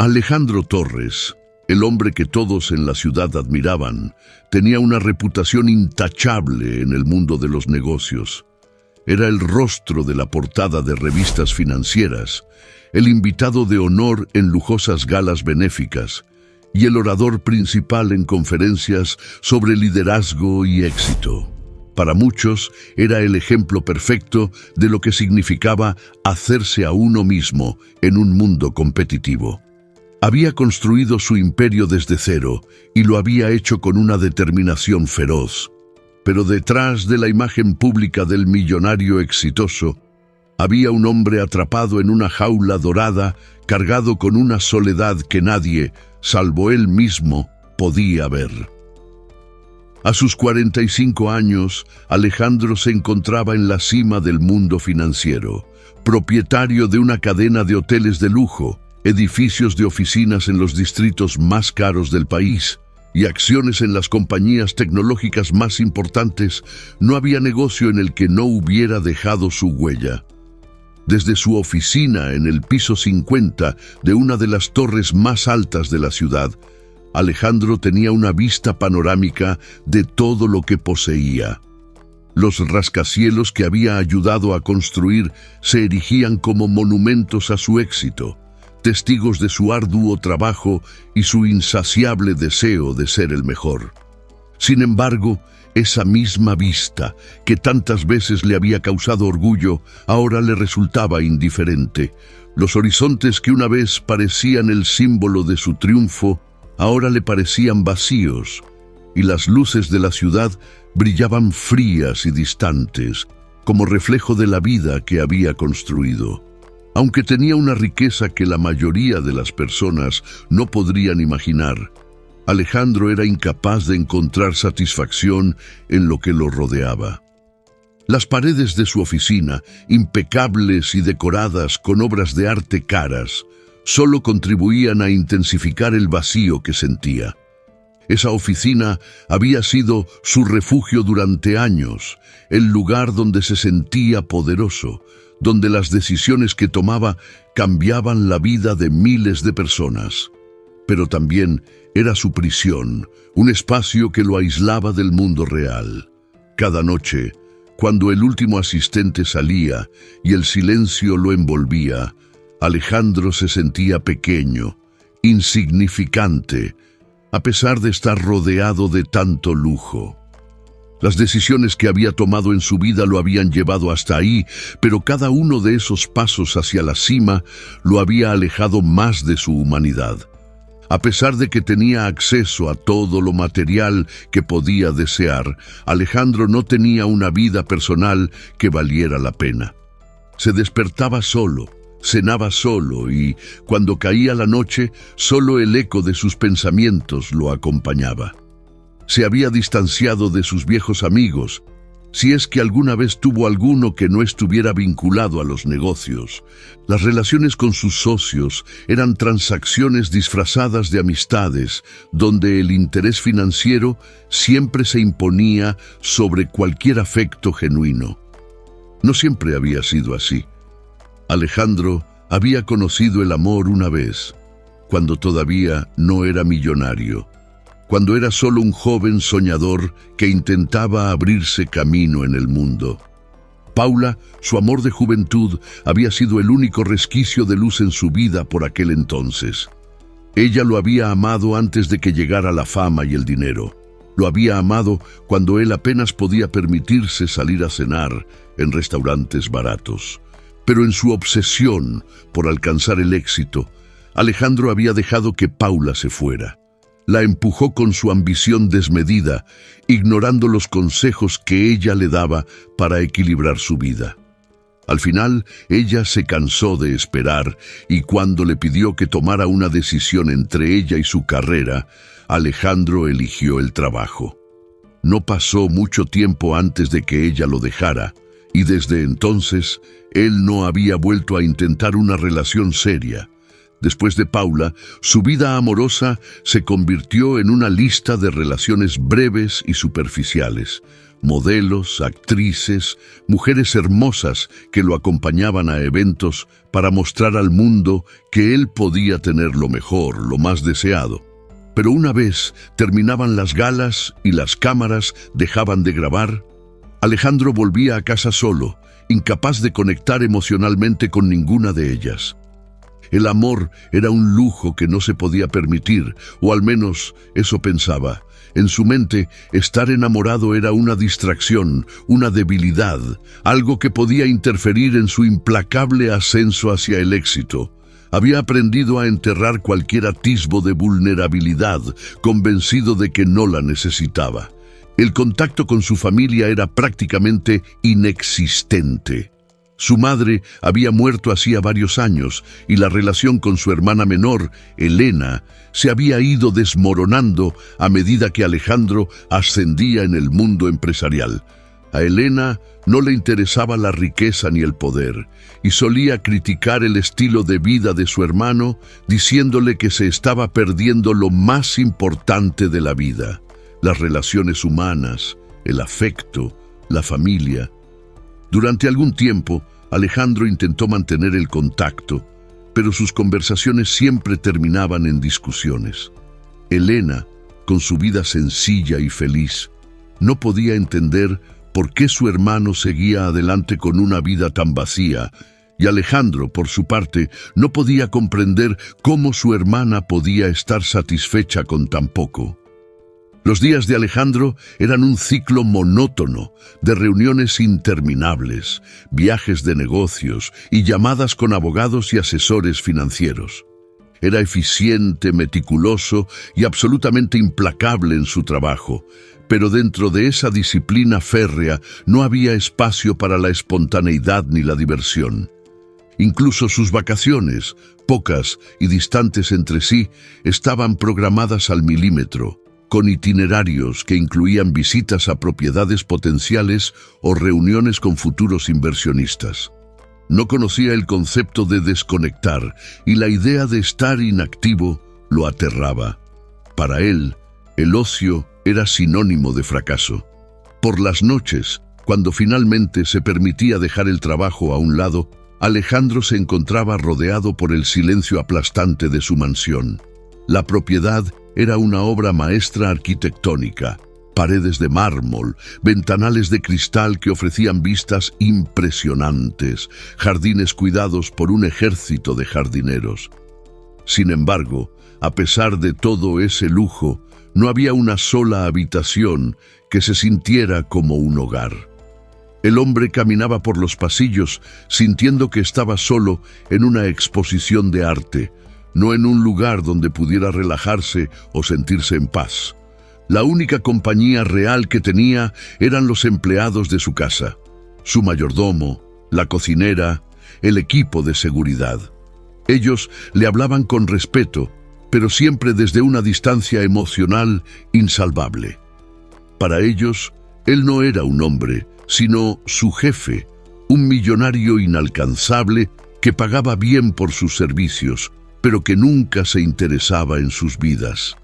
Alejandro Torres, el hombre que todos en la ciudad admiraban, tenía una reputación intachable en el mundo de los negocios. Era el rostro de la portada de revistas financieras, el invitado de honor en lujosas galas benéficas y el orador principal en conferencias sobre liderazgo y éxito. Para muchos era el ejemplo perfecto de lo que significaba hacerse a uno mismo en un mundo competitivo. Había construido su imperio desde cero y lo había hecho con una determinación feroz. Pero detrás de la imagen pública del millonario exitoso, había un hombre atrapado en una jaula dorada, cargado con una soledad que nadie, salvo él mismo, podía ver. A sus 45 años, Alejandro se encontraba en la cima del mundo financiero, propietario de una cadena de hoteles de lujo, edificios de oficinas en los distritos más caros del país y acciones en las compañías tecnológicas más importantes. No había negocio en el que no hubiera dejado su huella. Desde su oficina en el piso 50 de una de las torres más altas de la ciudad, Alejandro tenía una vista panorámica de todo lo que poseía. Los rascacielos que había ayudado a construir se erigían como monumentos a su éxito, testigos de su arduo trabajo y su insaciable deseo de ser el mejor. Sin embargo, esa misma vista, que tantas veces le había causado orgullo, ahora le resultaba indiferente. Los horizontes que una vez parecían el símbolo de su triunfo, ahora le parecían vacíos, y las luces de la ciudad brillaban frías y distantes, como reflejo de la vida que había construido. Aunque tenía una riqueza que la mayoría de las personas no podrían imaginar, Alejandro era incapaz de encontrar satisfacción en lo que lo rodeaba. Las paredes de su oficina, impecables y decoradas con obras de arte caras, solo contribuían a intensificar el vacío que sentía. Esa oficina había sido su refugio durante años, el lugar donde se sentía poderoso, donde las decisiones que tomaba cambiaban la vida de miles de personas. Pero también era su prisión, un espacio que lo aislaba del mundo real. Cada noche, cuando el último asistente salía y el silencio lo envolvía, Alejandro se sentía pequeño, insignificante, a pesar de estar rodeado de tanto lujo. Las decisiones que había tomado en su vida lo habían llevado hasta ahí, pero cada uno de esos pasos hacia la cima lo había alejado más de su humanidad. A pesar de que tenía acceso a todo lo material que podía desear, Alejandro no tenía una vida personal que valiera la pena. Se despertaba solo, cenaba solo y, cuando caía la noche, solo el eco de sus pensamientos lo acompañaba. Se había distanciado de sus viejos amigos, si es que alguna vez tuvo alguno que no estuviera vinculado a los negocios. Las relaciones con sus socios eran transacciones disfrazadas de amistades, donde el interés financiero siempre se imponía sobre cualquier afecto genuino. No siempre había sido así. Alejandro había conocido el amor una vez, cuando todavía no era millonario, cuando era solo un joven soñador que intentaba abrirse camino en el mundo. Paula, su amor de juventud, había sido el único resquicio de luz en su vida por aquel entonces. Ella lo había amado antes de que llegara la fama y el dinero. Lo había amado cuando él apenas podía permitirse salir a cenar en restaurantes baratos. Pero en su obsesión por alcanzar el éxito, Alejandro había dejado que Paula se fuera. La empujó con su ambición desmedida, ignorando los consejos que ella le daba para equilibrar su vida. Al final, ella se cansó de esperar y cuando le pidió que tomara una decisión entre ella y su carrera, Alejandro eligió el trabajo. No pasó mucho tiempo antes de que ella lo dejara, y desde entonces, él no había vuelto a intentar una relación seria. Después de Paula, su vida amorosa se convirtió en una lista de relaciones breves y superficiales. Modelos, actrices, mujeres hermosas que lo acompañaban a eventos para mostrar al mundo que él podía tener lo mejor, lo más deseado. Pero una vez terminaban las galas y las cámaras dejaban de grabar, Alejandro volvía a casa solo, incapaz de conectar emocionalmente con ninguna de ellas. El amor era un lujo que no se podía permitir, o al menos eso pensaba. En su mente, estar enamorado era una distracción, una debilidad, algo que podía interferir en su implacable ascenso hacia el éxito. Había aprendido a enterrar cualquier atisbo de vulnerabilidad, convencido de que no la necesitaba. El contacto con su familia era prácticamente inexistente. Su madre había muerto hacía varios años y la relación con su hermana menor, Elena, se había ido desmoronando a medida que Alejandro ascendía en el mundo empresarial. A Elena no le interesaba la riqueza ni el poder, y solía criticar el estilo de vida de su hermano, diciéndole que se estaba perdiendo lo más importante de la vida: las relaciones humanas, el afecto, la familia. Durante algún tiempo, Alejandro intentó mantener el contacto, pero sus conversaciones siempre terminaban en discusiones. Elena, con su vida sencilla y feliz, no podía entender por qué su hermano seguía adelante con una vida tan vacía, y Alejandro, por su parte, no podía comprender cómo su hermana podía estar satisfecha con tan poco. Los días de Alejandro eran un ciclo monótono de reuniones interminables, viajes de negocios y llamadas con abogados y asesores financieros. Era eficiente, meticuloso y absolutamente implacable en su trabajo, pero dentro de esa disciplina férrea no había espacio para la espontaneidad ni la diversión. Incluso sus vacaciones, pocas y distantes entre sí, estaban programadas al milímetro, con itinerarios que incluían visitas a propiedades potenciales o reuniones con futuros inversionistas. No conocía el concepto de desconectar y la idea de estar inactivo lo aterraba. Para él, el ocio era sinónimo de fracaso. Por las noches, cuando finalmente se permitía dejar el trabajo a un lado, Alejandro se encontraba rodeado por el silencio aplastante de su mansión. La propiedad era una obra maestra arquitectónica: paredes de mármol, ventanales de cristal que ofrecían vistas impresionantes, jardines cuidados por un ejército de jardineros. Sin embargo, a pesar de todo ese lujo, no había una sola habitación que se sintiera como un hogar. El hombre caminaba por los pasillos sintiendo que estaba solo en una exposición de arte, no en un lugar donde pudiera relajarse o sentirse en paz. La única compañía real que tenía eran los empleados de su casa, su mayordomo, la cocinera, el equipo de seguridad. Ellos le hablaban con respeto, pero siempre desde una distancia emocional insalvable. Para ellos, él no era un hombre, sino su jefe, un millonario inalcanzable que pagaba bien por sus servicios, pero que nunca se interesaba en sus vidas.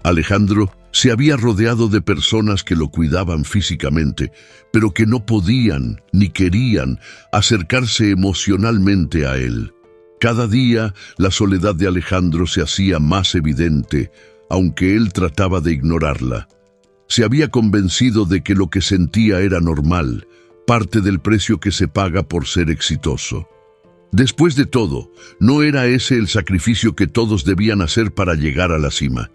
Alejandro se había rodeado de personas que lo cuidaban físicamente, pero que no podían ni querían acercarse emocionalmente a él. Cada día la soledad de Alejandro se hacía más evidente, aunque él trataba de ignorarla. Se había convencido de que lo que sentía era normal, parte del precio que se paga por ser exitoso. Después de todo, ¿no era ese el sacrificio que todos debían hacer para llegar a la cima?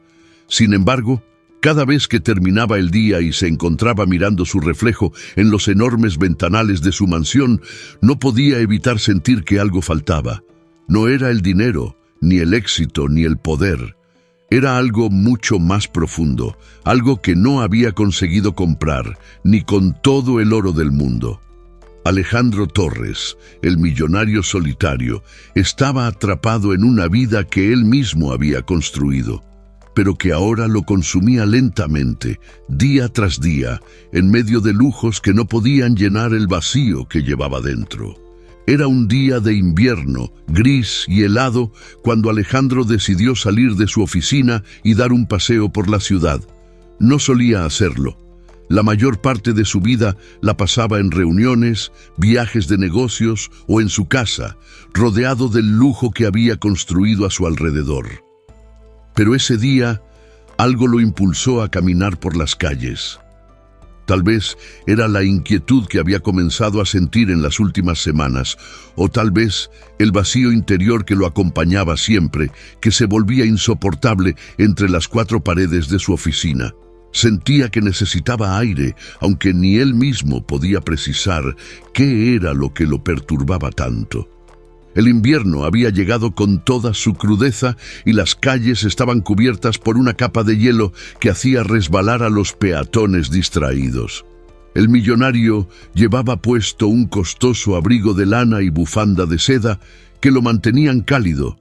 Sin embargo, cada vez que terminaba el día y se encontraba mirando su reflejo en los enormes ventanales de su mansión, no podía evitar sentir que algo faltaba. No era el dinero, ni el éxito, ni el poder. Era algo mucho más profundo, algo que no había conseguido comprar, ni con todo el oro del mundo. Alejandro Torres, el millonario solitario, estaba atrapado en una vida que él mismo había construido, pero que ahora lo consumía lentamente, día tras día, en medio de lujos que no podían llenar el vacío que llevaba dentro. Era un día de invierno, gris y helado, cuando Alejandro decidió salir de su oficina y dar un paseo por la ciudad. No solía hacerlo. La mayor parte de su vida la pasaba en reuniones, viajes de negocios o en su casa, rodeado del lujo que había construido a su alrededor. Pero ese día, algo lo impulsó a caminar por las calles. Tal vez era la inquietud que había comenzado a sentir en las últimas semanas, o tal vez el vacío interior que lo acompañaba siempre, que se volvía insoportable entre las cuatro paredes de su oficina. Sentía que necesitaba aire, aunque ni él mismo podía precisar qué era lo que lo perturbaba tanto. El invierno había llegado con toda su crudeza y las calles estaban cubiertas por una capa de hielo que hacía resbalar a los peatones distraídos. El millonario llevaba puesto un costoso abrigo de lana y bufanda de seda que lo mantenían cálido,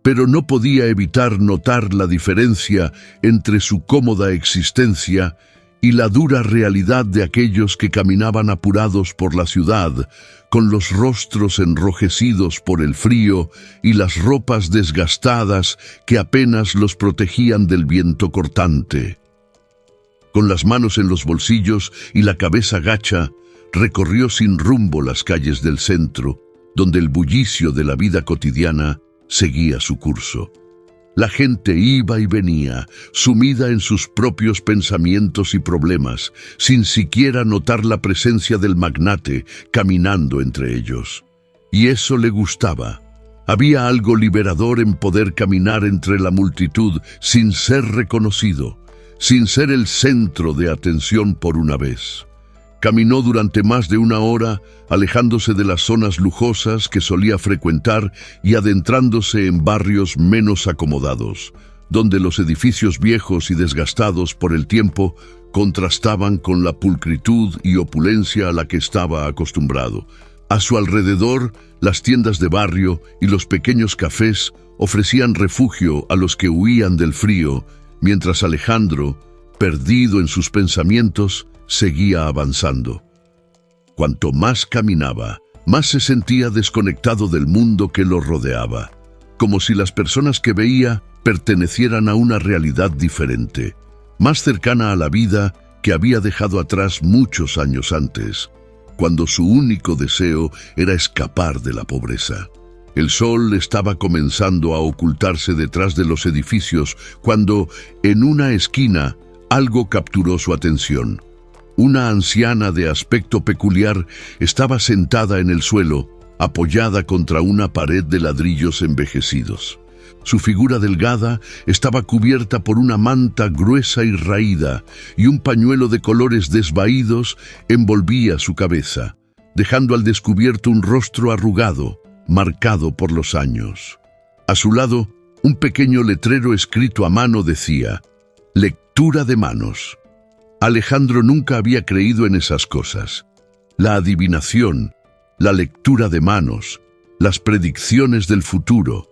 pero no podía evitar notar la diferencia entre su cómoda existencia y la dura realidad de aquellos que caminaban apurados por la ciudad, con los rostros enrojecidos por el frío y las ropas desgastadas que apenas los protegían del viento cortante. Con las manos en los bolsillos y la cabeza gacha, recorrió sin rumbo las calles del centro, donde el bullicio de la vida cotidiana seguía su curso. La gente iba y venía, sumida en sus propios pensamientos y problemas, sin siquiera notar la presencia del magnate caminando entre ellos. Y eso le gustaba. Había algo liberador en poder caminar entre la multitud sin ser reconocido, sin ser el centro de atención por una vez. Caminó durante más de una hora, alejándose de las zonas lujosas que solía frecuentar y adentrándose en barrios menos acomodados, donde los edificios viejos y desgastados por el tiempo contrastaban con la pulcritud y opulencia a la que estaba acostumbrado. A su alrededor, las tiendas de barrio y los pequeños cafés ofrecían refugio a los que huían del frío, mientras Alejandro, perdido en sus pensamientos, seguía avanzando. Cuanto más caminaba, más se sentía desconectado del mundo que lo rodeaba, como si las personas que veía pertenecieran a una realidad diferente, más cercana a la vida que había dejado atrás muchos años antes, cuando su único deseo era escapar de la pobreza. El sol estaba comenzando a ocultarse detrás de los edificios cuando, en una esquina, algo capturó su atención. Una anciana de aspecto peculiar estaba sentada en el suelo, apoyada contra una pared de ladrillos envejecidos. Su figura delgada estaba cubierta por una manta gruesa y raída, y un pañuelo de colores desvaídos envolvía su cabeza, dejando al descubierto un rostro arrugado, marcado por los años. A su lado, un pequeño letrero escrito a mano decía: «Lectura de manos». Alejandro nunca había creído en esas cosas. La adivinación, la lectura de manos, las predicciones del futuro,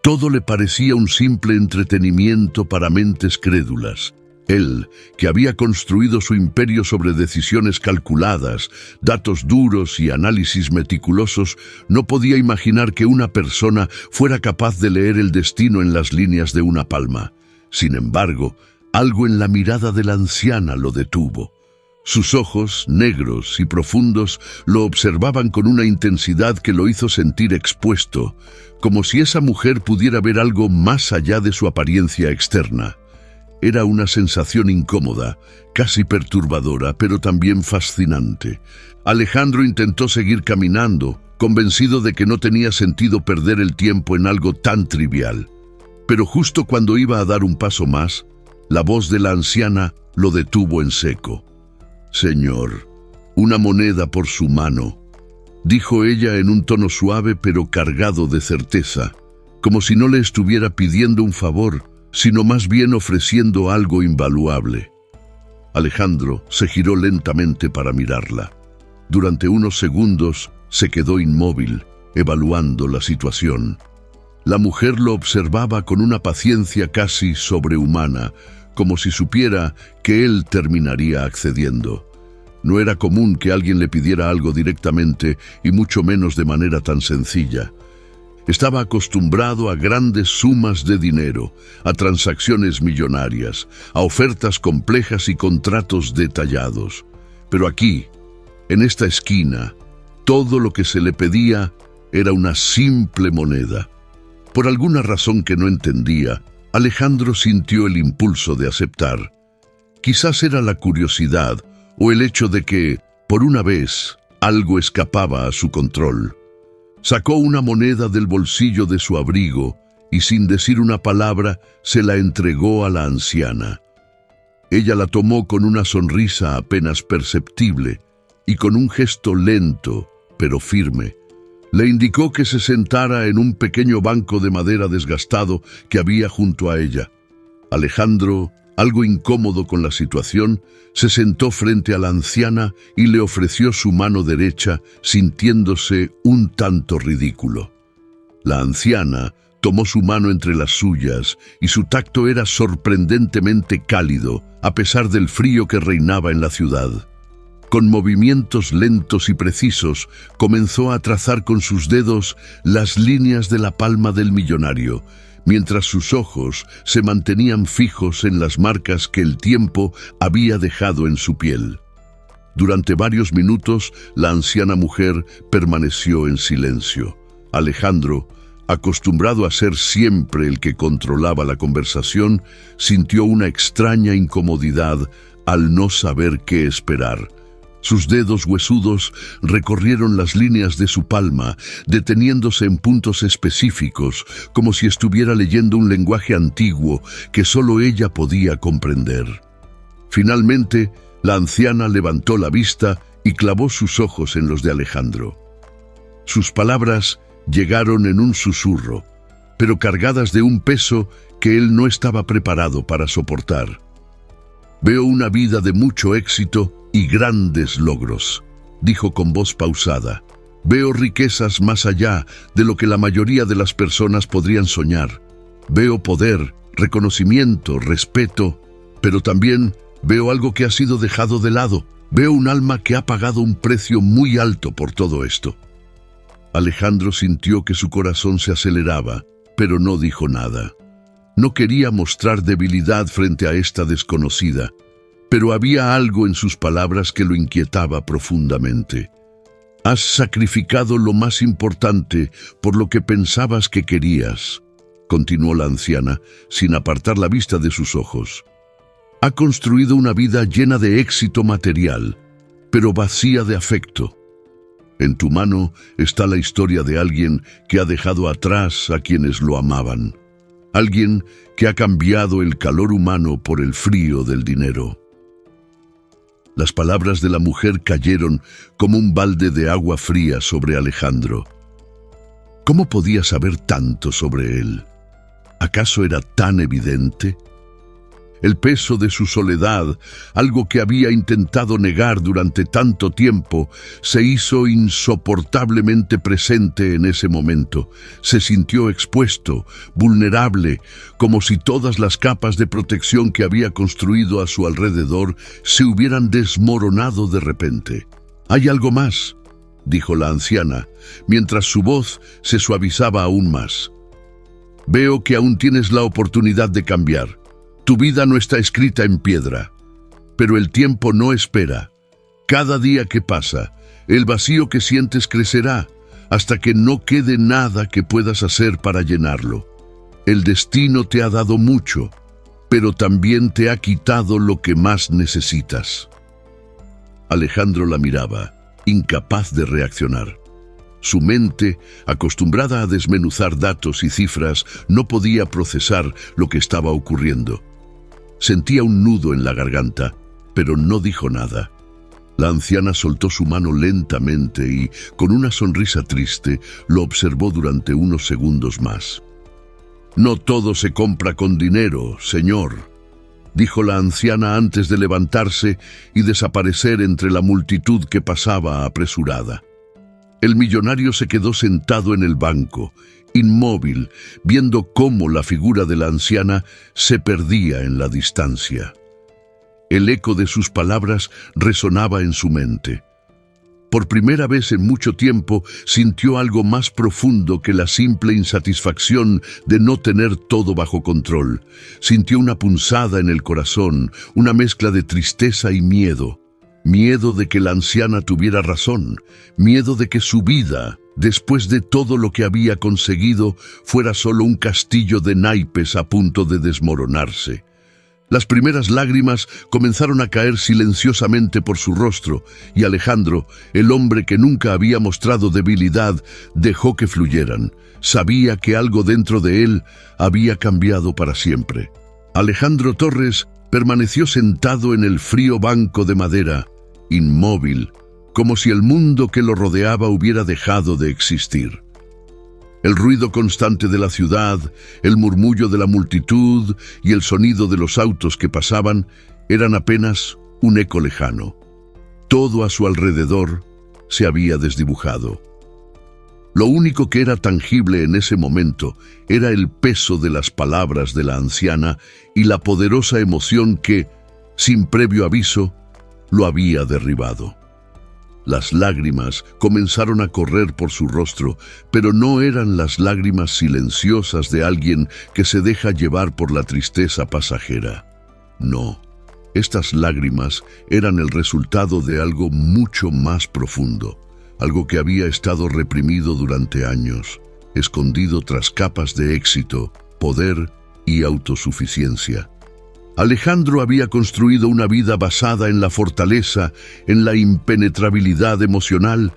todo le parecía un simple entretenimiento para mentes crédulas. Él, que había construido su imperio sobre decisiones calculadas, datos duros y análisis meticulosos, no podía imaginar que una persona fuera capaz de leer el destino en las líneas de una palma. Sin embargo, algo en la mirada de la anciana lo detuvo. Sus ojos, negros y profundos, lo observaban con una intensidad que lo hizo sentir expuesto, como si esa mujer pudiera ver algo más allá de su apariencia externa. Era una sensación incómoda, casi perturbadora, pero también fascinante. Alejandro intentó seguir caminando, convencido de que no tenía sentido perder el tiempo en algo tan trivial. Pero justo cuando iba a dar un paso más, la voz de la anciana lo detuvo en seco. «Señor, una moneda por su mano», dijo ella en un tono suave pero cargado de certeza, como si no le estuviera pidiendo un favor, sino más bien ofreciendo algo invaluable. Alejandro se giró lentamente para mirarla. Durante unos segundos se quedó inmóvil, evaluando la situación. La mujer lo observaba con una paciencia casi sobrehumana, como si supiera que él terminaría accediendo. No era común que alguien le pidiera algo directamente y mucho menos de manera tan sencilla. Estaba acostumbrado a grandes sumas de dinero, a transacciones millonarias, a ofertas complejas y contratos detallados. Pero aquí, en esta esquina, todo lo que se le pedía era una simple moneda. Por alguna razón que no entendía, Alejandro sintió el impulso de aceptar. Quizás era la curiosidad o el hecho de que, por una vez, algo escapaba a su control. Sacó una moneda del bolsillo de su abrigo y, sin decir una palabra, se la entregó a la anciana. Ella la tomó con una sonrisa apenas perceptible y con un gesto lento, pero firme. Le indicó que se sentara en un pequeño banco de madera desgastado que había junto a ella. Alejandro, algo incómodo con la situación, se sentó frente a la anciana y le ofreció su mano derecha, sintiéndose un tanto ridículo. La anciana tomó su mano entre las suyas y su tacto era sorprendentemente cálido, a pesar del frío que reinaba en la ciudad. Con movimientos lentos y precisos, comenzó a trazar con sus dedos las líneas de la palma del millonario, mientras sus ojos se mantenían fijos en las marcas que el tiempo había dejado en su piel. Durante varios minutos, la anciana mujer permaneció en silencio. Alejandro, acostumbrado a ser siempre el que controlaba la conversación, sintió una extraña incomodidad al no saber qué esperar. Sus dedos huesudos recorrieron las líneas de su palma, deteniéndose en puntos específicos, como si estuviera leyendo un lenguaje antiguo que solo ella podía comprender. Finalmente, la anciana levantó la vista y clavó sus ojos en los de Alejandro. Sus palabras llegaron en un susurro, pero cargadas de un peso que él no estaba preparado para soportar. «Veo una vida de mucho éxito y grandes logros», dijo con voz pausada. «Veo riquezas más allá de lo que la mayoría de las personas podrían soñar. Veo poder, reconocimiento, respeto, pero también veo algo que ha sido dejado de lado. Veo un alma que ha pagado un precio muy alto por todo esto». Alejandro sintió que su corazón se aceleraba, pero no dijo nada. No quería mostrar debilidad frente a esta desconocida, pero había algo en sus palabras que lo inquietaba profundamente. «Has sacrificado lo más importante por lo que pensabas que querías», continuó la anciana, sin apartar la vista de sus ojos. «Ha construido una vida llena de éxito material, pero vacía de afecto. En tu mano está la historia de alguien que ha dejado atrás a quienes lo amaban. Alguien que ha cambiado el calor humano por el frío del dinero». Las palabras de la mujer cayeron como un balde de agua fría sobre Alejandro. ¿Cómo podía saber tanto sobre él? ¿Acaso era tan evidente? El peso de su soledad, algo que había intentado negar durante tanto tiempo, se hizo insoportablemente presente en ese momento. Se sintió expuesto, vulnerable, como si todas las capas de protección que había construido a su alrededor se hubieran desmoronado de repente. «Hay algo más», dijo la anciana, mientras su voz se suavizaba aún más. «Veo que aún tienes la oportunidad de cambiar. Tu vida no está escrita en piedra, pero el tiempo no espera. Cada día que pasa, el vacío que sientes crecerá hasta que no quede nada que puedas hacer para llenarlo. El destino te ha dado mucho, pero también te ha quitado lo que más necesitas». Alejandro la miraba, incapaz de reaccionar. Su mente, acostumbrada a desmenuzar datos y cifras, no podía procesar lo que estaba ocurriendo. Sentía un nudo en la garganta, pero no dijo nada. La anciana soltó su mano lentamente y, con una sonrisa triste, lo observó durante unos segundos más. «No todo se compra con dinero, señor», dijo la anciana antes de levantarse y desaparecer entre la multitud que pasaba apresurada. El millonario se quedó sentado en el banco, inmóvil, viendo cómo la figura de la anciana se perdía en la distancia. El eco de sus palabras resonaba en su mente. Por primera vez en mucho tiempo sintió algo más profundo que la simple insatisfacción de no tener todo bajo control. Sintió una punzada en el corazón, una mezcla de tristeza y miedo. Miedo de que la anciana tuviera razón, miedo de que su vida, después de todo lo que había conseguido, fuera solo un castillo de naipes a punto de desmoronarse. Las primeras lágrimas comenzaron a caer silenciosamente por su rostro, y Alejandro, el hombre que nunca había mostrado debilidad, dejó que fluyeran. Sabía que algo dentro de él había cambiado para siempre. Alejandro Torres permaneció sentado en el frío banco de madera, inmóvil, como si el mundo que lo rodeaba hubiera dejado de existir. El ruido constante de la ciudad, el murmullo de la multitud y el sonido de los autos que pasaban eran apenas un eco lejano. Todo a su alrededor se había desdibujado. Lo único que era tangible en ese momento era el peso de las palabras de la anciana y la poderosa emoción que, sin previo aviso, lo había derribado. Las lágrimas comenzaron a correr por su rostro, pero no eran las lágrimas silenciosas de alguien que se deja llevar por la tristeza pasajera. No, estas lágrimas eran el resultado de algo mucho más profundo, algo que había estado reprimido durante años, escondido tras capas de éxito, poder y autosuficiencia. Alejandro había construido una vida basada en la fortaleza, en la impenetrabilidad emocional.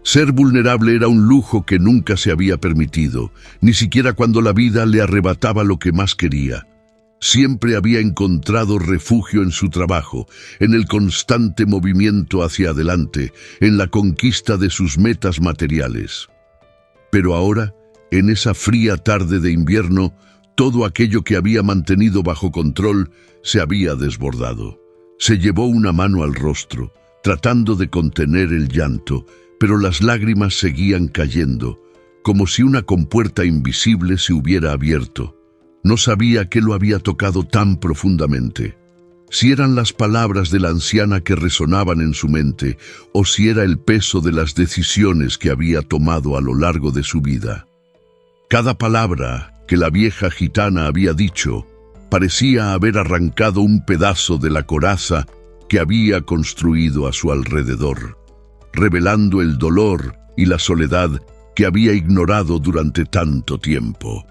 Ser vulnerable era un lujo que nunca se había permitido, ni siquiera cuando la vida le arrebataba lo que más quería. Siempre había encontrado refugio en su trabajo, en el constante movimiento hacia adelante, en la conquista de sus metas materiales. Pero ahora, en esa fría tarde de invierno, todo aquello que había mantenido bajo control se había desbordado. Se llevó una mano al rostro, tratando de contener el llanto, pero las lágrimas seguían cayendo, como si una compuerta invisible se hubiera abierto. No sabía qué lo había tocado tan profundamente. Si eran las palabras de la anciana que resonaban en su mente, o si era el peso de las decisiones que había tomado a lo largo de su vida. Cada palabra que la vieja gitana había dicho parecía haber arrancado un pedazo de la coraza que había construido a su alrededor, revelando el dolor y la soledad que había ignorado durante tanto tiempo.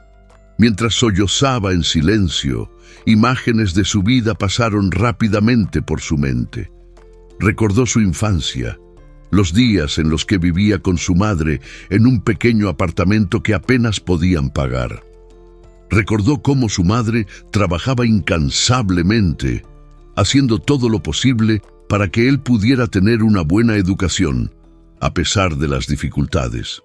Mientras sollozaba en silencio, imágenes de su vida pasaron rápidamente por su mente. Recordó su infancia, los días en los que vivía con su madre en un pequeño apartamento que apenas podían pagar. Recordó cómo su madre trabajaba incansablemente, haciendo todo lo posible para que él pudiera tener una buena educación, a pesar de las dificultades.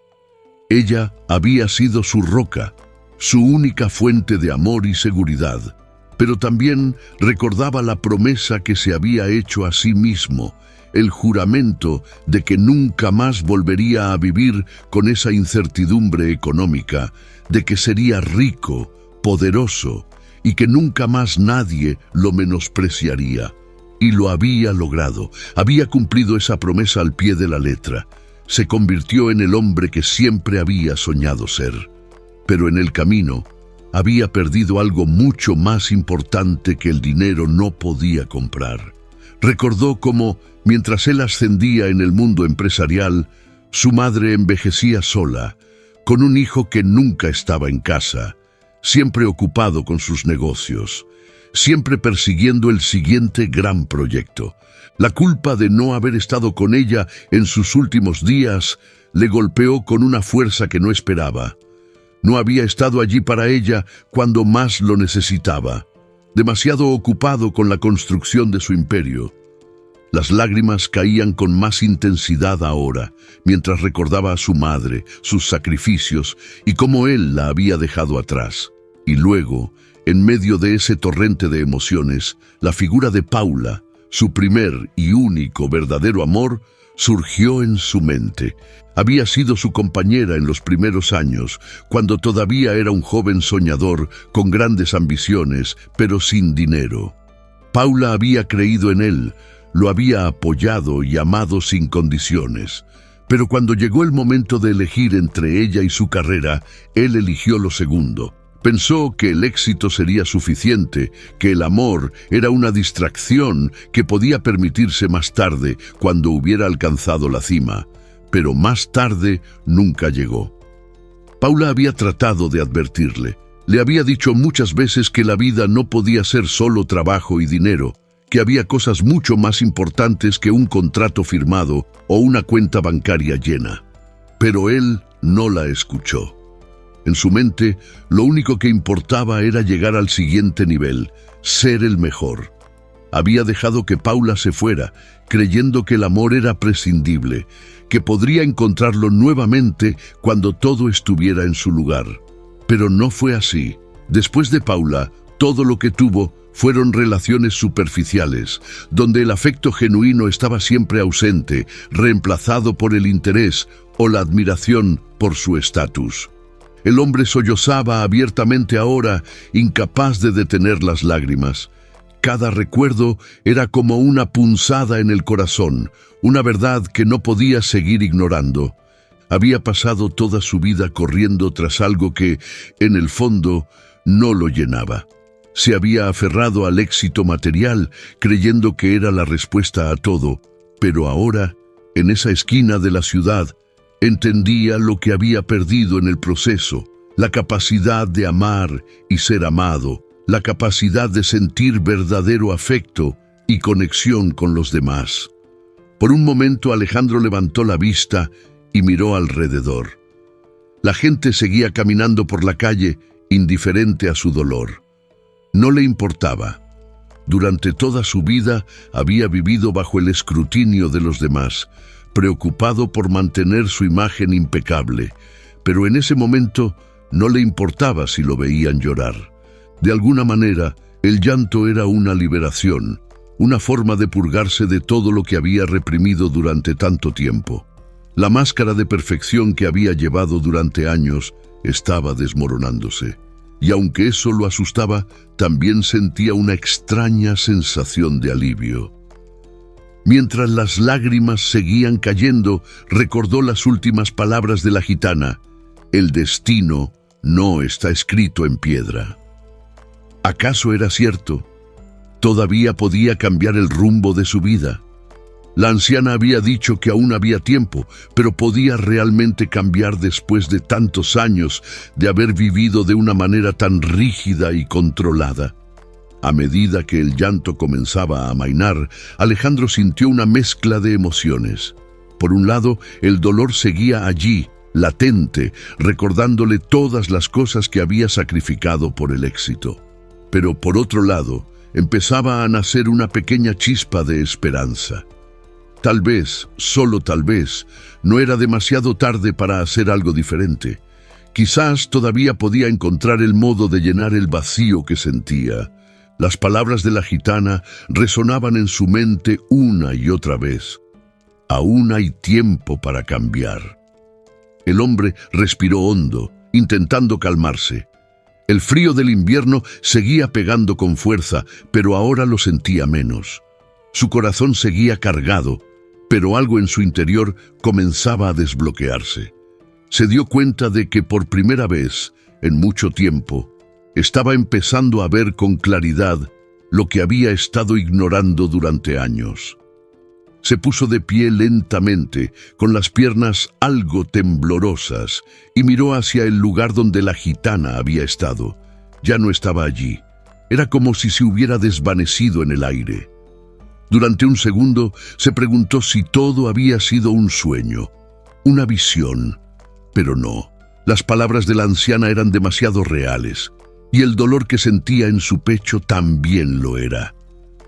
Ella había sido su roca, su única fuente de amor y seguridad, pero también recordaba la promesa que se había hecho a sí mismo, el juramento de que nunca más volvería a vivir con esa incertidumbre económica, de que sería rico, poderoso y que nunca más nadie lo menospreciaría. Y lo había logrado, había cumplido esa promesa al pie de la letra. Se convirtió en el hombre que siempre había soñado ser. Pero en el camino había perdido algo mucho más importante que el dinero no podía comprar. Recordó cómo, mientras él ascendía en el mundo empresarial, su madre envejecía sola, con un hijo que nunca estaba en casa, siempre ocupado con sus negocios, siempre persiguiendo el siguiente gran proyecto. La culpa de no haber estado con ella en sus últimos días le golpeó con una fuerza que no esperaba. No había estado allí para ella cuando más lo necesitaba, demasiado ocupado con la construcción de su imperio. Las lágrimas caían con más intensidad ahora, mientras recordaba a su madre, sus sacrificios y cómo él la había dejado atrás. Y luego, en medio de ese torrente de emociones, la figura de Paula, su primer y único verdadero amor, surgió en su mente. Había sido su compañera en los primeros años, cuando todavía era un joven soñador con grandes ambiciones, pero sin dinero. Paula había creído en él, lo había apoyado y amado sin condiciones. Pero cuando llegó el momento de elegir entre ella y su carrera, él eligió lo segundo. Pensó que el éxito sería suficiente, que el amor era una distracción que podía permitirse más tarde, cuando hubiera alcanzado la cima. Pero más tarde nunca llegó. Paula había tratado de advertirle. Le había dicho muchas veces que la vida no podía ser solo trabajo y dinero, que había cosas mucho más importantes que un contrato firmado o una cuenta bancaria llena. Pero él no la escuchó. En su mente, lo único que importaba era llegar al siguiente nivel, ser el mejor. Había dejado que Paula se fuera, creyendo que el amor era prescindible, que podría encontrarlo nuevamente cuando todo estuviera en su lugar. Pero no fue así. Después de Paula, todo lo que tuvo fueron relaciones superficiales, donde el afecto genuino estaba siempre ausente, reemplazado por el interés o la admiración por su estatus. El hombre sollozaba abiertamente ahora, incapaz de detener las lágrimas. Cada recuerdo era como una punzada en el corazón, una verdad que no podía seguir ignorando. Había pasado toda su vida corriendo tras algo que, en el fondo, no lo llenaba. Se había aferrado al éxito material, creyendo que era la respuesta a todo, pero ahora, en esa esquina de la ciudad, entendía lo que había perdido en el proceso, la capacidad de amar y ser amado, la capacidad de sentir verdadero afecto y conexión con los demás. Por un momento Alejandro levantó la vista y miró alrededor. La gente seguía caminando por la calle, indiferente a su dolor. No le importaba. Durante toda su vida había vivido bajo el escrutinio de los demás, preocupado por mantener su imagen impecable, pero en ese momento no le importaba si lo veían llorar. De alguna manera, el llanto era una liberación, una forma de purgarse de todo lo que había reprimido durante tanto tiempo. La máscara de perfección que había llevado durante años estaba desmoronándose, y aunque eso lo asustaba, también sentía una extraña sensación de alivio. Mientras las lágrimas seguían cayendo, recordó las últimas palabras de la gitana: «El destino no está escrito en piedra». ¿Acaso era cierto? ¿Todavía podía cambiar el rumbo de su vida? La anciana había dicho que aún había tiempo, pero ¿podía realmente cambiar después de tantos años de haber vivido de una manera tan rígida y controlada? A medida que el llanto comenzaba a amainar, Alejandro sintió una mezcla de emociones. Por un lado, el dolor seguía allí, latente, recordándole todas las cosas que había sacrificado por el éxito. Pero por otro lado, empezaba a nacer una pequeña chispa de esperanza. Tal vez, solo tal vez, no era demasiado tarde para hacer algo diferente. Quizás todavía podía encontrar el modo de llenar el vacío que sentía. Las palabras de la gitana resonaban en su mente una y otra vez. Aún hay tiempo para cambiar. El hombre respiró hondo, intentando calmarse. El frío del invierno seguía pegando con fuerza, pero ahora lo sentía menos. Su corazón seguía cargado, pero algo en su interior comenzaba a desbloquearse. Se dio cuenta de que por primera vez, en mucho tiempo, estaba empezando a ver con claridad lo que había estado ignorando durante años. Se puso de pie lentamente, con las piernas algo temblorosas, y miró hacia el lugar donde la gitana había estado. Ya no estaba allí. Era como si se hubiera desvanecido en el aire. Durante un segundo se preguntó si todo había sido un sueño, una visión. Pero no. Las palabras de la anciana eran demasiado reales, y el dolor que sentía en su pecho también lo era.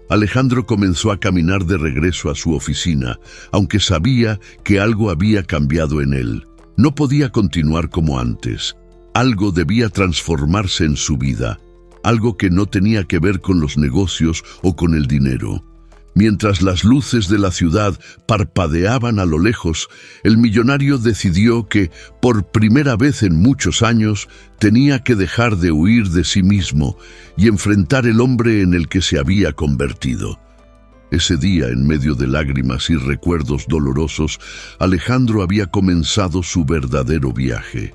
Alejandro comenzó a caminar de regreso a su oficina, aunque sabía que algo había cambiado en él. No podía continuar como antes. Algo debía transformarse en su vida, algo que no tenía que ver con los negocios o con el dinero. Mientras las luces de la ciudad parpadeaban a lo lejos, el millonario decidió que, por primera vez en muchos años, tenía que dejar de huir de sí mismo y enfrentar el hombre en el que se había convertido. Ese día, en medio de lágrimas y recuerdos dolorosos, Alejandro había comenzado su verdadero viaje,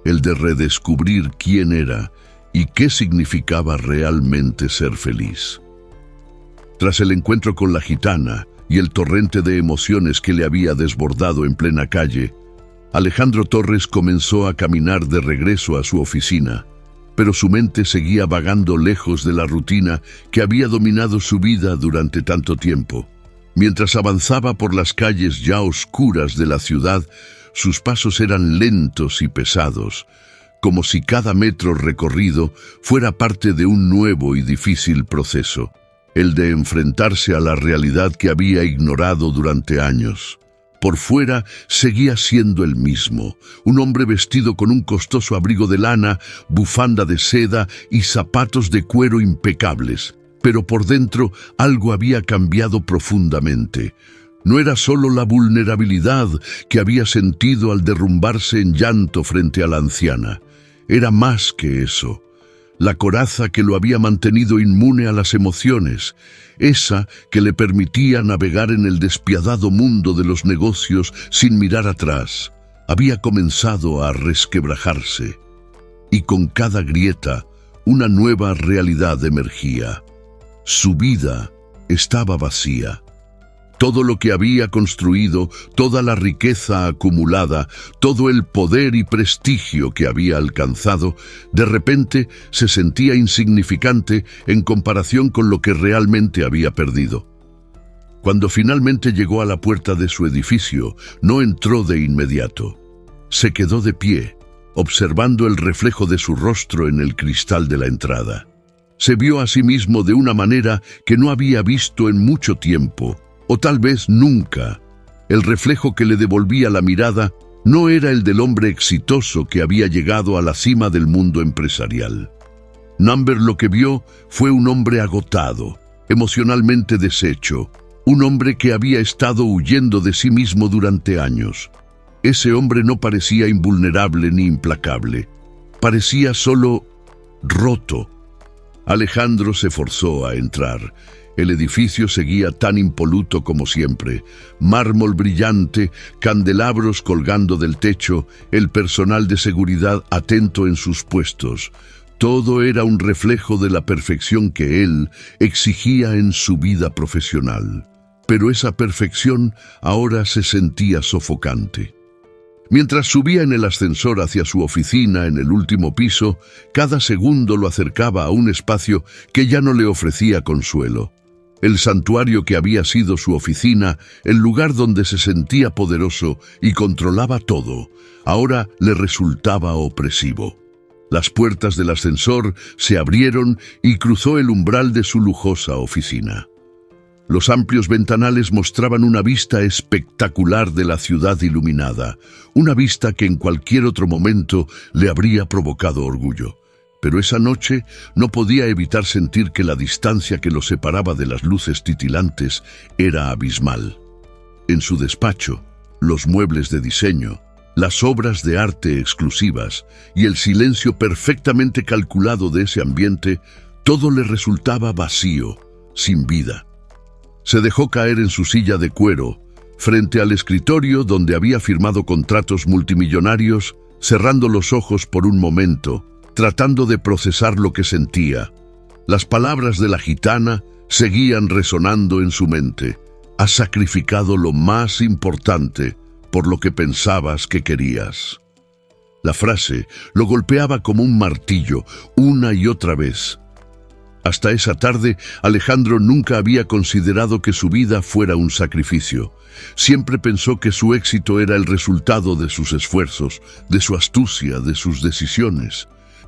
el de redescubrir quién era y qué significaba realmente ser feliz. Tras el encuentro con la gitana y el torrente de emociones que le había desbordado en plena calle, Alejandro Torres comenzó a caminar de regreso a su oficina, pero su mente seguía vagando lejos de la rutina que había dominado su vida durante tanto tiempo. Mientras avanzaba por las calles ya oscuras de la ciudad, sus pasos eran lentos y pesados, como si cada metro recorrido fuera parte de un nuevo y difícil proceso, el de enfrentarse a la realidad que había ignorado durante años. Por fuera seguía siendo el mismo, un hombre vestido con un costoso abrigo de lana, bufanda de seda y zapatos de cuero impecables. Pero por dentro algo había cambiado profundamente. No era solo la vulnerabilidad que había sentido al derrumbarse en llanto frente a la anciana. Era más que eso. La coraza que lo había mantenido inmune a las emociones, esa que le permitía navegar en el despiadado mundo de los negocios sin mirar atrás, había comenzado a resquebrajarse. Y con cada grieta, una nueva realidad emergía. Su vida estaba vacía. Todo lo que había construido, toda la riqueza acumulada, todo el poder y prestigio que había alcanzado, de repente se sentía insignificante en comparación con lo que realmente había perdido. Cuando finalmente llegó a la puerta de su edificio, no entró de inmediato. Se quedó de pie, observando el reflejo de su rostro en el cristal de la entrada. Se vio a sí mismo de una manera que no había visto en mucho tiempo, o tal vez nunca. El reflejo que le devolvía la mirada no era el del hombre exitoso que había llegado a la cima del mundo empresarial. Number lo que vio fue un hombre agotado, emocionalmente deshecho, un hombre que había estado huyendo de sí mismo durante años. Ese hombre no parecía invulnerable ni implacable, parecía solo roto. Alejandro se forzó a entrar. El edificio seguía tan impoluto como siempre. Mármol brillante, candelabros colgando del techo, el personal de seguridad atento en sus puestos. Todo era un reflejo de la perfección que él exigía en su vida profesional. Pero esa perfección ahora se sentía sofocante. Mientras subía en el ascensor hacia su oficina en el último piso, cada segundo lo acercaba a un espacio que ya no le ofrecía consuelo. El santuario que había sido su oficina, el lugar donde se sentía poderoso y controlaba todo, ahora le resultaba opresivo. Las puertas del ascensor se abrieron y cruzó el umbral de su lujosa oficina. Los amplios ventanales mostraban una vista espectacular de la ciudad iluminada, una vista que en cualquier otro momento le habría provocado orgullo. Pero esa noche no podía evitar sentir que la distancia que lo separaba de las luces titilantes era abismal. En su despacho, los muebles de diseño, las obras de arte exclusivas y el silencio perfectamente calculado de ese ambiente, todo le resultaba vacío, sin vida. Se dejó caer en su silla de cuero, frente al escritorio donde había firmado contratos multimillonarios, cerrando los ojos por un momento, tratando de procesar lo que sentía. Las palabras de la gitana seguían resonando en su mente. Has sacrificado lo más importante por lo que pensabas que querías. La frase lo golpeaba como un martillo, una y otra vez. Hasta esa tarde, Alejandro nunca había considerado que su vida fuera un sacrificio. Siempre pensó que su éxito era el resultado de sus esfuerzos, de su astucia, de sus decisiones.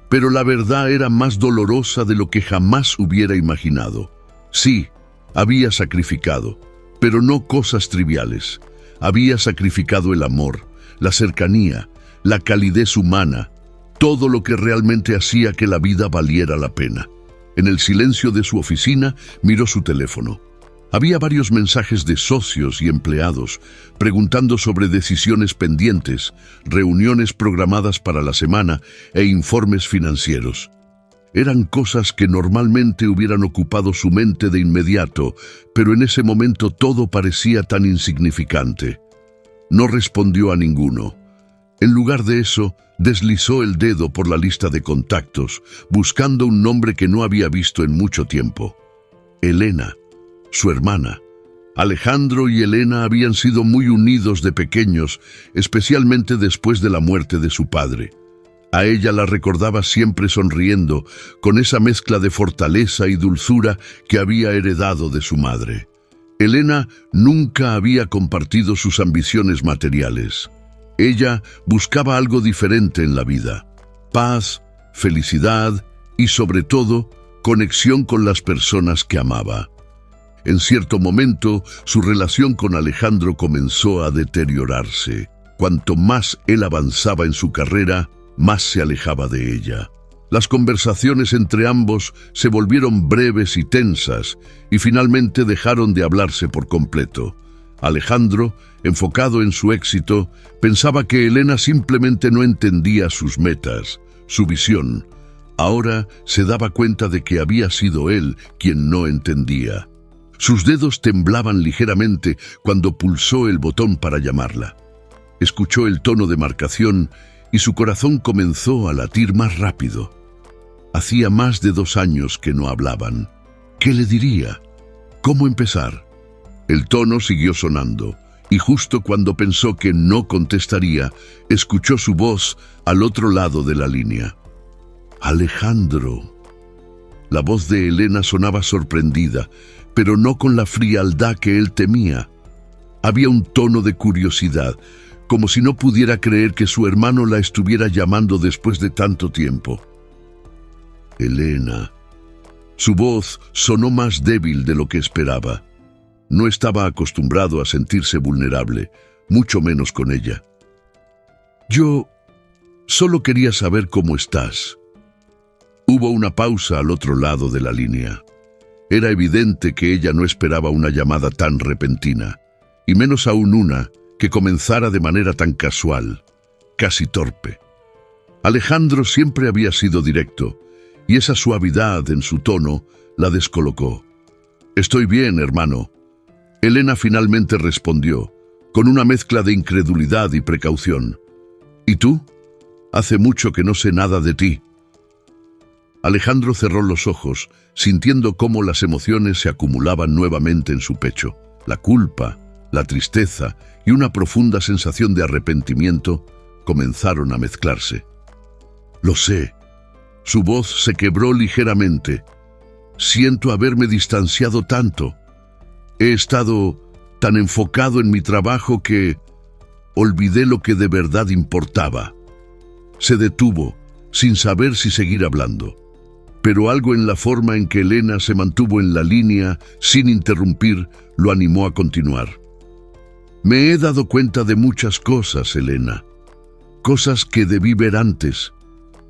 Pero la verdad era más dolorosa de lo que jamás hubiera imaginado. Sí, había sacrificado, pero no cosas triviales. Había sacrificado el amor, la cercanía, la calidez humana, todo lo que realmente hacía que la vida valiera la pena. En el silencio de su oficina, miró su teléfono. Había varios mensajes de socios y empleados preguntando sobre decisiones pendientes, reuniones programadas para la semana e informes financieros. Eran cosas que normalmente hubieran ocupado su mente de inmediato, pero en ese momento todo parecía tan insignificante. No respondió a ninguno. En lugar de eso, deslizó el dedo por la lista de contactos, buscando un nombre que no había visto en mucho tiempo. Elena, su hermana. Alejandro y Elena habían sido muy unidos de pequeños, especialmente después de la muerte de su padre. A ella la recordaba siempre sonriendo, con esa mezcla de fortaleza y dulzura que había heredado de su madre. Elena nunca había compartido sus ambiciones materiales. Ella buscaba algo diferente en la vida: paz, felicidad y, sobre todo, conexión con las personas que amaba. En cierto momento, su relación con Alejandro comenzó a deteriorarse. Cuanto más él avanzaba en su carrera, más se alejaba de ella. Las conversaciones entre ambos se volvieron breves y tensas, y finalmente dejaron de hablarse por completo. Alejandro, enfocado en su éxito, pensaba que Elena simplemente no entendía sus metas, su visión. Ahora se daba cuenta de que había sido él quien no entendía. Sus dedos temblaban ligeramente cuando pulsó el botón para llamarla. Escuchó el tono de marcación y su corazón comenzó a latir más rápido. Hacía más de 2 años que no hablaban. ¿Qué le diría? ¿Cómo empezar? El tono siguió sonando, y justo cuando pensó que no contestaría, escuchó su voz al otro lado de la línea. Alejandro. La voz de Elena sonaba sorprendida, pero no con la frialdad que él temía. Había un tono de curiosidad, como si no pudiera creer que su hermano la estuviera llamando después de tanto tiempo. Elena. Su voz sonó más débil de lo que esperaba. No estaba acostumbrado a sentirse vulnerable, mucho menos con ella. Yo solo quería saber cómo estás. Hubo una pausa al otro lado de la línea. Era evidente que ella no esperaba una llamada tan repentina, y menos aún una que comenzara de manera tan casual, casi torpe. Alejandro siempre había sido directo, y esa suavidad en su tono la descolocó. «Estoy bien, hermano». Elena finalmente respondió, con una mezcla de incredulidad y precaución. «¿Y tú? Hace mucho que no sé nada de ti». Alejandro cerró los ojos, sintiendo cómo las emociones se acumulaban nuevamente en su pecho. La culpa, la tristeza y una profunda sensación de arrepentimiento comenzaron a mezclarse. «Lo sé». Su voz se quebró ligeramente. «Siento haberme distanciado tanto. He estado tan enfocado en mi trabajo que olvidé lo que de verdad importaba». Se detuvo, sin saber si seguir hablando. Pero algo en la forma en que Elena se mantuvo en la línea, sin interrumpir, lo animó a continuar. «Me he dado cuenta de muchas cosas, Elena. Cosas que debí ver antes,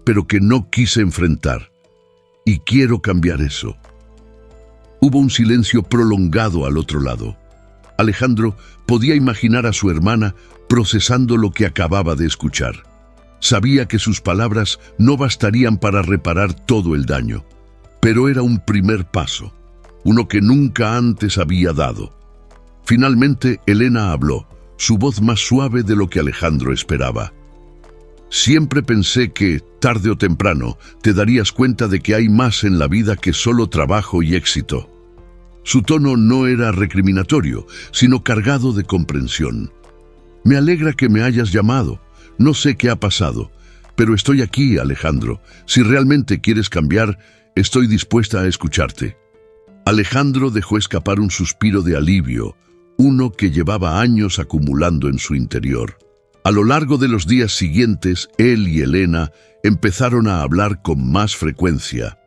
pero que no quise enfrentar. Y quiero cambiar eso». Hubo un silencio prolongado al otro lado. Alejandro podía imaginar a su hermana procesando lo que acababa de escuchar. Sabía que sus palabras no bastarían para reparar todo el daño, pero era un primer paso, uno que nunca antes había dado. Finalmente, Elena habló, su voz más suave de lo que Alejandro esperaba. «Siempre pensé que, tarde o temprano, te darías cuenta de que hay más en la vida que solo trabajo y éxito». Su tono no era recriminatorio, sino cargado de comprensión. «Me alegra que me hayas llamado. No sé qué ha pasado, pero estoy aquí, Alejandro. Si realmente quieres cambiar, estoy dispuesta a escucharte». Alejandro dejó escapar un suspiro de alivio, uno que llevaba años acumulando en su interior. A lo largo de los días siguientes, él y Elena empezaron a hablar con más frecuencia.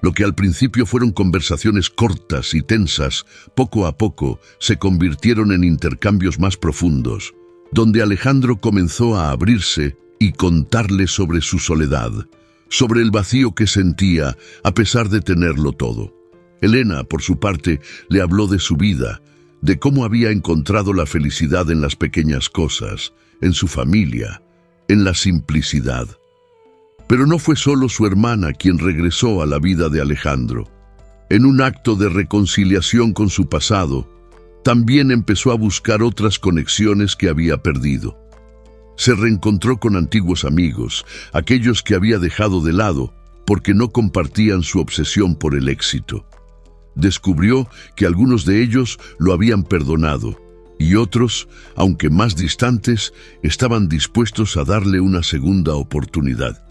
Lo que al principio fueron conversaciones cortas y tensas, poco a poco se convirtieron en intercambios más profundos, donde Alejandro comenzó a abrirse y contarle sobre su soledad, sobre el vacío que sentía a pesar de tenerlo todo. Elena, por su parte, le habló de su vida, de cómo había encontrado la felicidad en las pequeñas cosas, en su familia, en la simplicidad. Pero no fue solo su hermana quien regresó a la vida de Alejandro. En un acto de reconciliación con su pasado, también empezó a buscar otras conexiones que había perdido. Se reencontró con antiguos amigos, aquellos que había dejado de lado porque no compartían su obsesión por el éxito. Descubrió que algunos de ellos lo habían perdonado y otros, aunque más distantes, estaban dispuestos a darle una segunda oportunidad.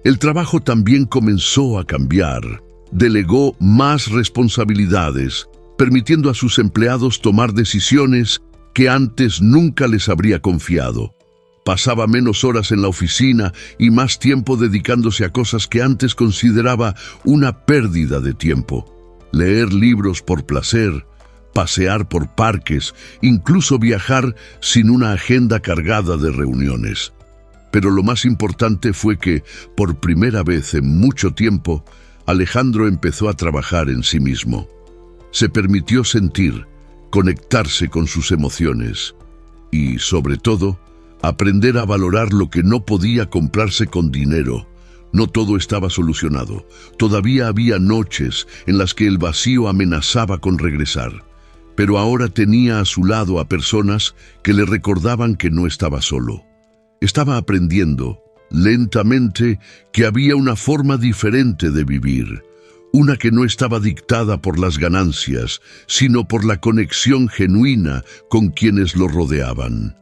El trabajo también comenzó a cambiar. Delegó más responsabilidades, permitiendo a sus empleados tomar decisiones que antes nunca les habría confiado. Pasaba menos horas en la oficina y más tiempo dedicándose a cosas que antes consideraba una pérdida de tiempo. Leer libros por placer, pasear por parques, incluso viajar sin una agenda cargada de reuniones. Pero lo más importante fue que, por primera vez en mucho tiempo, Alejandro empezó a trabajar en sí mismo. Se permitió sentir, conectarse con sus emociones y, sobre todo, aprender a valorar lo que no podía comprarse con dinero. No todo estaba solucionado. Todavía había noches en las que el vacío amenazaba con regresar. Pero ahora tenía a su lado a personas que le recordaban que no estaba solo. Estaba aprendiendo, lentamente, que había una forma diferente de vivir. Una que no estaba dictada por las ganancias, sino por la conexión genuina con quienes lo rodeaban.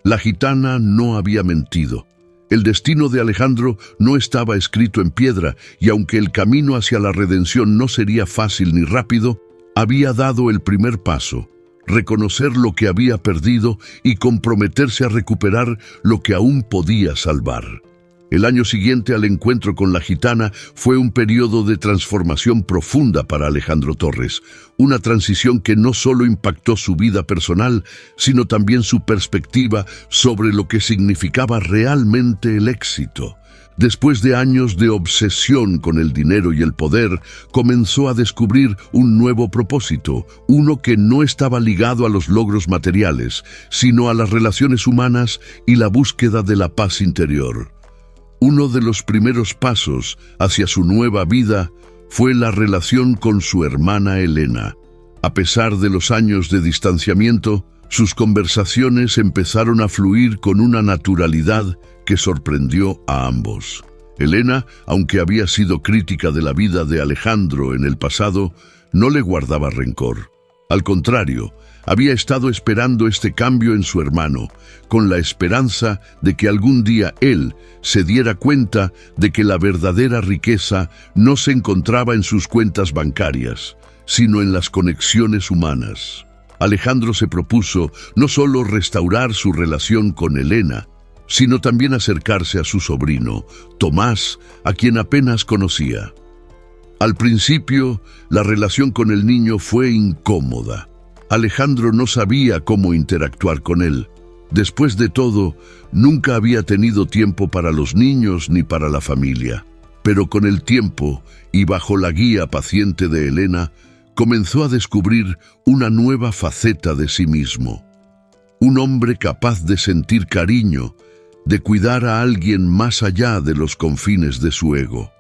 La gitana no había mentido. El destino de Alejandro no estaba escrito en piedra, y aunque el camino hacia la redención no sería fácil ni rápido, había dado el primer paso: reconocer lo que había perdido y comprometerse a recuperar lo que aún podía salvar. El año siguiente al encuentro con la gitana fue un periodo de transformación profunda para Alejandro Torres, una transición que no solo impactó su vida personal, sino también su perspectiva sobre lo que significaba realmente el éxito. Después de años de obsesión con el dinero y el poder, comenzó a descubrir un nuevo propósito, uno que no estaba ligado a los logros materiales, sino a las relaciones humanas y la búsqueda de la paz interior. Uno de los primeros pasos hacia su nueva vida fue la relación con su hermana Elena. A pesar de los años de distanciamiento, sus conversaciones empezaron a fluir con una naturalidad que sorprendió a ambos. Elena, aunque había sido crítica de la vida de Alejandro en el pasado, no le guardaba rencor. Al contrario, había estado esperando este cambio en su hermano, con la esperanza de que algún día él se diera cuenta de que la verdadera riqueza no se encontraba en sus cuentas bancarias, sino en las conexiones humanas. Alejandro se propuso no solo restaurar su relación con Elena, sino también acercarse a su sobrino, Tomás, a quien apenas conocía. Al principio, la relación con el niño fue incómoda. Alejandro no sabía cómo interactuar con él. Después de todo, nunca había tenido tiempo para los niños ni para la familia. Pero con el tiempo, y bajo la guía paciente de Elena, comenzó a descubrir una nueva faceta de sí mismo. Un hombre capaz de sentir cariño, de cuidar a alguien más allá de los confines de su ego.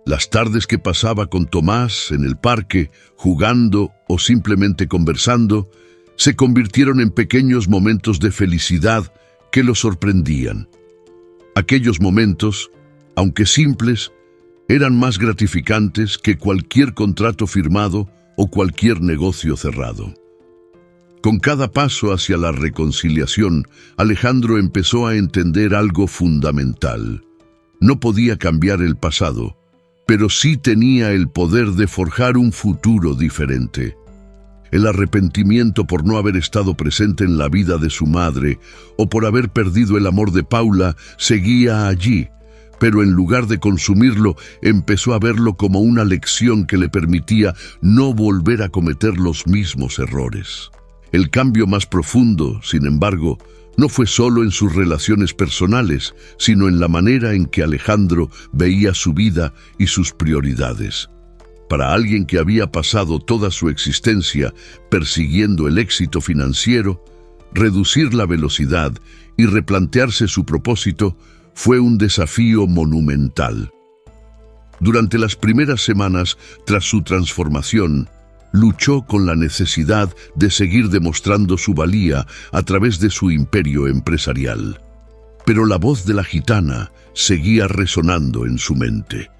Las tardes que pasaba con Tomás en el parque, jugando o simplemente conversando, se convirtieron en pequeños momentos de felicidad que lo sorprendían. Aquellos momentos, aunque simples, eran más gratificantes que cualquier contrato firmado o cualquier negocio cerrado. Con cada paso hacia la reconciliación, Alejandro empezó a entender algo fundamental. No podía cambiar el pasado, pero sí tenía el poder de forjar un futuro diferente. El arrepentimiento por no haber estado presente en la vida de su madre o por haber perdido el amor de Paula seguía allí, pero en lugar de consumirlo, empezó a verlo como una lección que le permitía no volver a cometer los mismos errores. El cambio más profundo, sin embargo, no fue solo en sus relaciones personales, sino en la manera en que Alejandro veía su vida y sus prioridades. Para alguien que había pasado toda su existencia persiguiendo el éxito financiero, reducir la velocidad y replantearse su propósito fue un desafío monumental. Durante las primeras semanas tras su transformación, luchó con la necesidad de seguir demostrando su valía a través de su imperio empresarial. Pero la voz de la gitana seguía resonando en su mente.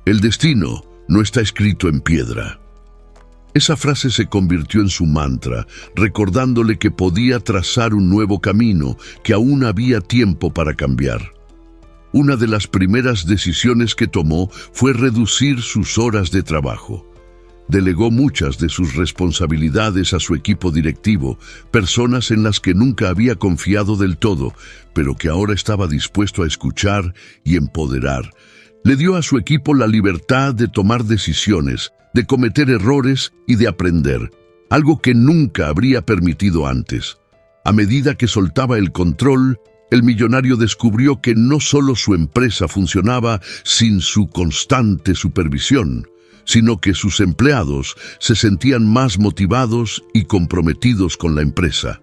El destino no está escrito en piedra. Esa frase se convirtió en su mantra, recordándole que podía trazar un nuevo camino, que aún había tiempo para cambiar. Una de las primeras decisiones que tomó fue reducir sus horas de trabajo. Delegó muchas de sus responsabilidades a su equipo directivo, personas en las que nunca había confiado del todo, pero que ahora estaba dispuesto a escuchar y empoderar. Le dio a su equipo la libertad de tomar decisiones, de cometer errores y de aprender, algo que nunca habría permitido antes. A medida que soltaba el control, el millonario descubrió que no solo su empresa funcionaba sin su constante supervisión, sino que sus empleados se sentían más motivados y comprometidos con la empresa.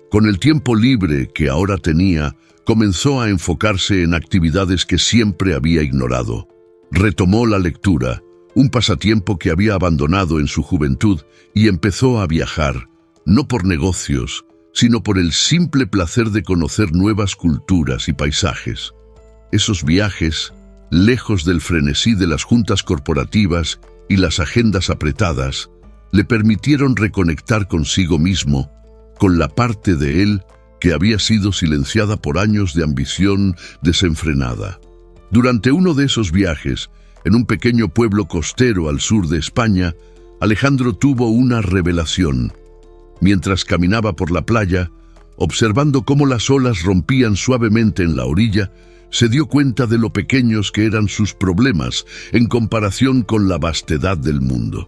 Con el tiempo libre que ahora tenía, comenzó a enfocarse en actividades que siempre había ignorado. Retomó la lectura, un pasatiempo que había abandonado en su juventud, y empezó a viajar, no por negocios, sino por el simple placer de conocer nuevas culturas y paisajes. Esos viajes, lejos del frenesí de las juntas corporativas y las agendas apretadas, le permitieron reconectar consigo mismo, con la parte de él que había sido silenciada por años de ambición desenfrenada. Durante uno de esos viajes, en un pequeño pueblo costero al sur de España, Alejandro tuvo una revelación. Mientras caminaba por la playa, observando cómo las olas rompían suavemente en la orilla, se dio cuenta de lo pequeños que eran sus problemas en comparación con la vastedad del mundo.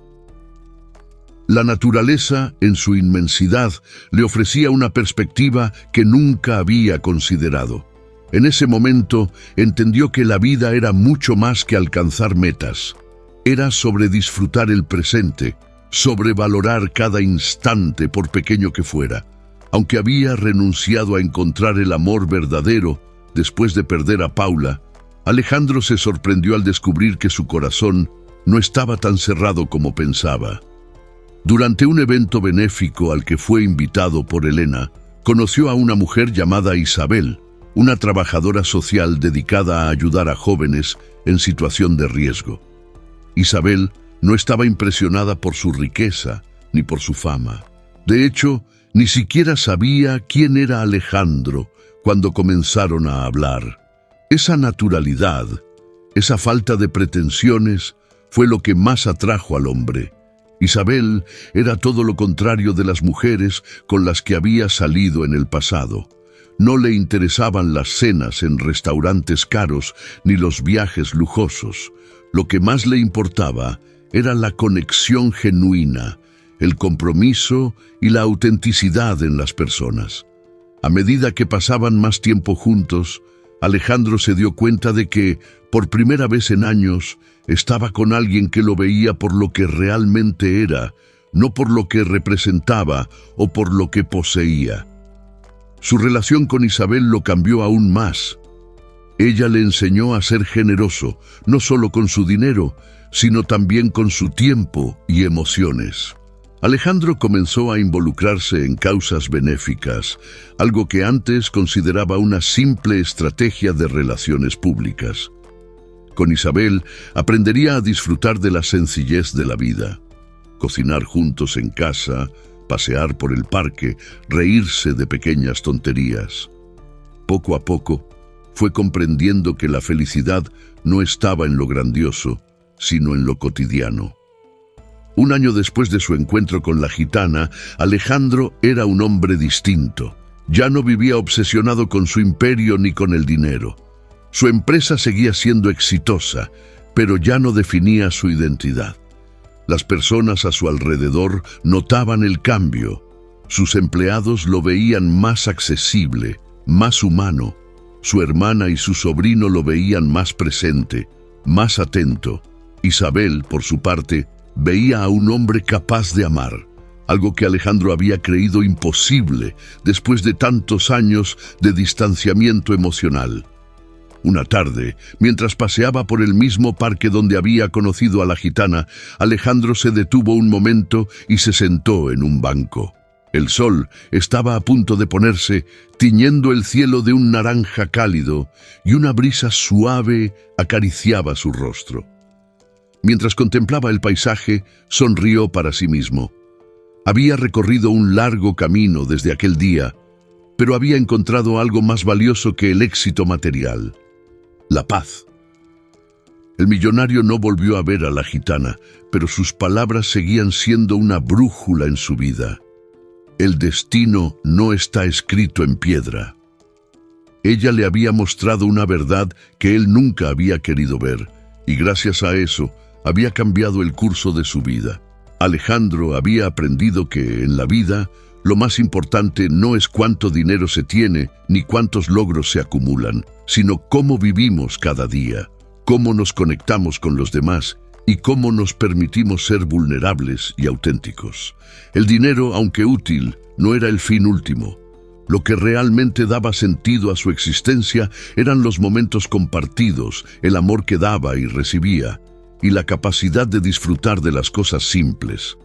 La naturaleza, en su inmensidad, le ofrecía una perspectiva que nunca había considerado. En ese momento, entendió que la vida era mucho más que alcanzar metas. Era sobre disfrutar el presente, sobre valorar cada instante por pequeño que fuera. Aunque había renunciado a encontrar el amor verdadero después de perder a Paula, Alejandro se sorprendió al descubrir que su corazón no estaba tan cerrado como pensaba. Durante un evento benéfico al que fue invitado por Elena, conoció a una mujer llamada Isabel, una trabajadora social dedicada a ayudar a jóvenes en situación de riesgo. Isabel no estaba impresionada por su riqueza ni por su fama. De hecho, ni siquiera sabía quién era Alejandro cuando comenzaron a hablar. Esa naturalidad, esa falta de pretensiones, fue lo que más atrajo al hombre. Isabel era todo lo contrario de las mujeres con las que había salido en el pasado. No le interesaban las cenas en restaurantes caros ni los viajes lujosos. Lo que más le importaba era la conexión genuina, el compromiso y la autenticidad en las personas. A medida que pasaban más tiempo juntos, Alejandro se dio cuenta de que, por primera vez en años, estaba con alguien que lo veía por lo que realmente era, no por lo que representaba o por lo que poseía. Su relación con Isabel lo cambió aún más. Ella le enseñó a ser generoso, no solo con su dinero, sino también con su tiempo y emociones. Alejandro comenzó a involucrarse en causas benéficas, algo que antes consideraba una simple estrategia de relaciones públicas. Con Isabel aprendería a disfrutar de la sencillez de la vida, cocinar juntos en casa, pasear por el parque, reírse de pequeñas tonterías. Poco a poco, fue comprendiendo que la felicidad no estaba en lo grandioso, sino en lo cotidiano. Un año después de su encuentro con la gitana, Alejandro era un hombre distinto. Ya no vivía obsesionado con su imperio ni con el dinero. Su empresa seguía siendo exitosa, pero ya no definía su identidad. Las personas a su alrededor notaban el cambio. Sus empleados lo veían más accesible, más humano. Su hermana y su sobrino lo veían más presente, más atento. Isabel, por su parte, veía a un hombre capaz de amar, algo que Alejandro había creído imposible después de tantos años de distanciamiento emocional. Una tarde, mientras paseaba por el mismo parque donde había conocido a la gitana, Alejandro se detuvo un momento y se sentó en un banco. El sol estaba a punto de ponerse, tiñendo el cielo de un naranja cálido, y una brisa suave acariciaba su rostro. Mientras contemplaba el paisaje, sonrió para sí mismo. Había recorrido un largo camino desde aquel día, pero había encontrado algo más valioso que el éxito material: la paz. El millonario no volvió a ver a la gitana, pero sus palabras seguían siendo una brújula en su vida. El destino no está escrito en piedra. Ella le había mostrado una verdad que él nunca había querido ver, y gracias a eso había cambiado el curso de su vida. Alejandro había aprendido que en la vida lo más importante no es cuánto dinero se tiene ni cuántos logros se acumulan, sino cómo vivimos cada día, cómo nos conectamos con los demás y cómo nos permitimos ser vulnerables y auténticos. El dinero, aunque útil, no era el fin último. Lo que realmente daba sentido a su existencia eran los momentos compartidos, el amor que daba y recibía, y la capacidad de disfrutar de las cosas simples.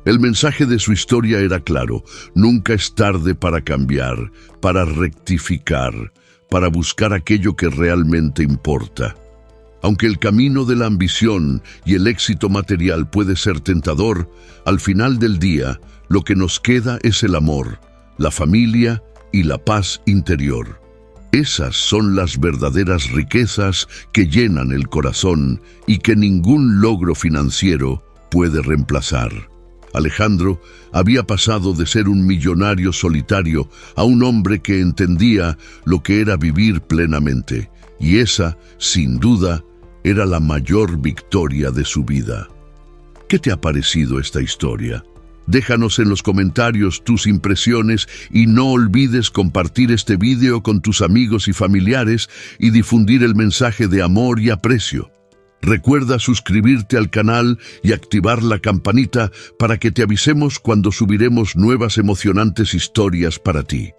El mensaje de su historia era claro: nunca es tarde para cambiar, para rectificar, para buscar aquello que realmente importa. Aunque el camino de la ambición y el éxito material puede ser tentador, al final del día, lo que nos queda es el amor, la familia y la paz interior. Esas son las verdaderas riquezas que llenan el corazón y que ningún logro financiero puede reemplazar. Alejandro había pasado de ser un millonario solitario a un hombre que entendía lo que era vivir plenamente, y esa, sin duda, era la mayor victoria de su vida. ¿Qué te ha parecido esta historia? Déjanos en los comentarios tus impresiones y no olvides compartir este video con tus amigos y familiares y difundir el mensaje de amor y aprecio. Recuerda suscribirte al canal y activar la campanita para que te avisemos cuando subiremos nuevas emocionantes historias para ti.